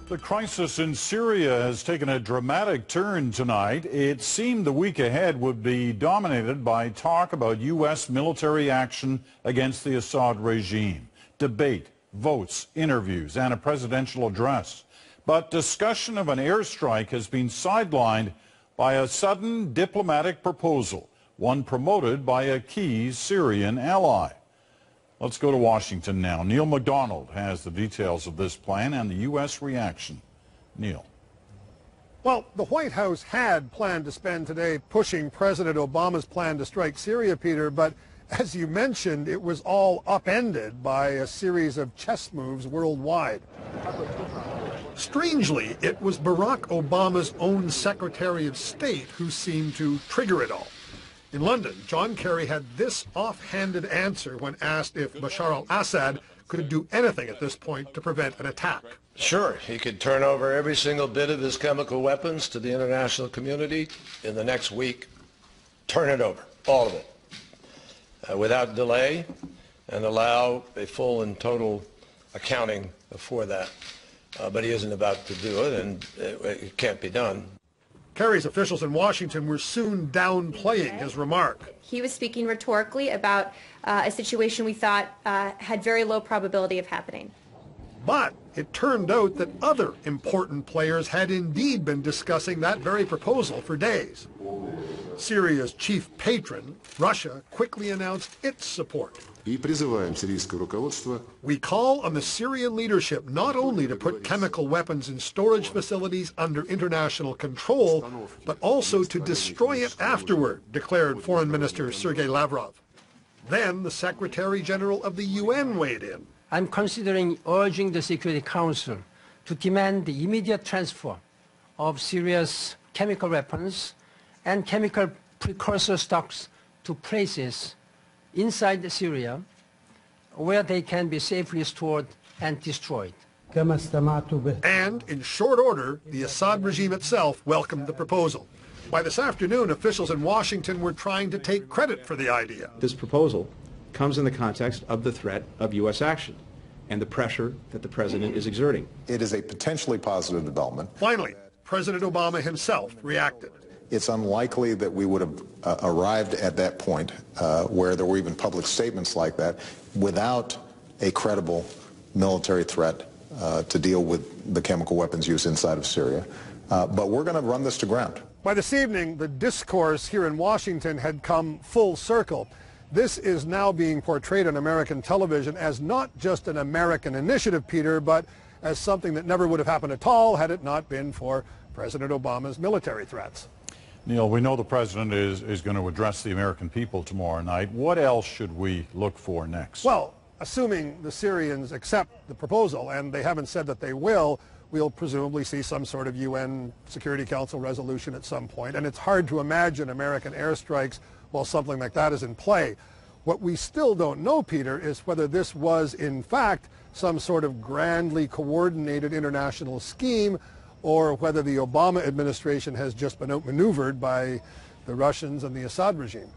The crisis in Syria has taken a dramatic turn tonight. It seemed the week ahead would be dominated by talk about U.S. military action against the Assad regime, debate, votes, interviews, and a presidential address. But discussion of an airstrike has been sidelined by a sudden diplomatic proposal, one promoted by a key Syrian ally. Let's go to Washington now. Neil Macdonald has the details of this plan and the U.S. reaction. Neil. Well, the White House had planned to spend today pushing President Obama's plan to strike Syria, Peter, but as you mentioned, it was all upended by a series of chess moves worldwide. Strangely, it was Barack Obama's own Secretary of State who seemed to trigger it all. In London, John Kerry had this offhanded answer when asked if Bashar al-Assad could do anything at this point to prevent an attack. Sure, he could turn over every single bit of his chemical weapons to the international community in the next week. Turn it over, all of it, without delay, and allow a full and total accounting for that. But he isn't about to do it, and it can't be done. Kerry's officials in Washington were soon downplaying his remark. He was speaking rhetorically about a situation we thought had very low probability of happening. But it turned out that other important players had indeed been discussing that very proposal for days. Syria's chief patron, Russia, quickly announced its support. We call on the Syrian leadership not only to put chemical weapons in storage facilities under international control, but also to destroy it afterward, declared Foreign Minister Sergei Lavrov. Then the Secretary General of the UN weighed in. I'm considering urging the Security Council to demand the immediate transfer of Syria's chemical weapons and chemical precursor stocks to places inside Syria where they can be safely stored and destroyed. And in short order, the Assad regime itself welcomed the proposal. By this afternoon, officials in Washington were trying to take credit for the idea. This proposal comes in the context of the threat of U.S. action and the pressure that the president is exerting. It is a potentially positive development. Finally, President Obama himself reacted. It's unlikely that we would have arrived at that point where there were even public statements like that without a credible military threat to deal with the chemical weapons use inside of Syria. But we're going to run this to ground. By this evening, the discourse here in Washington had come full circle. This is now being portrayed on American television as not just an American initiative, Peter, but as something that never would have happened at all had it not been for President Obama's military threats. Neil, we know the president is going to address the American people tomorrow night. What else should we look for next? Well, assuming the Syrians accept the proposal, and they haven't said that they will, we'll presumably see some sort of UN Security Council resolution at some point. And it's hard to imagine American airstrikes while something like that is in play. What we still don't know, Peter, is whether this was, in fact, some sort of grandly coordinated international scheme, or whether the Obama administration has just been outmaneuvered by the Russians and the Assad regime.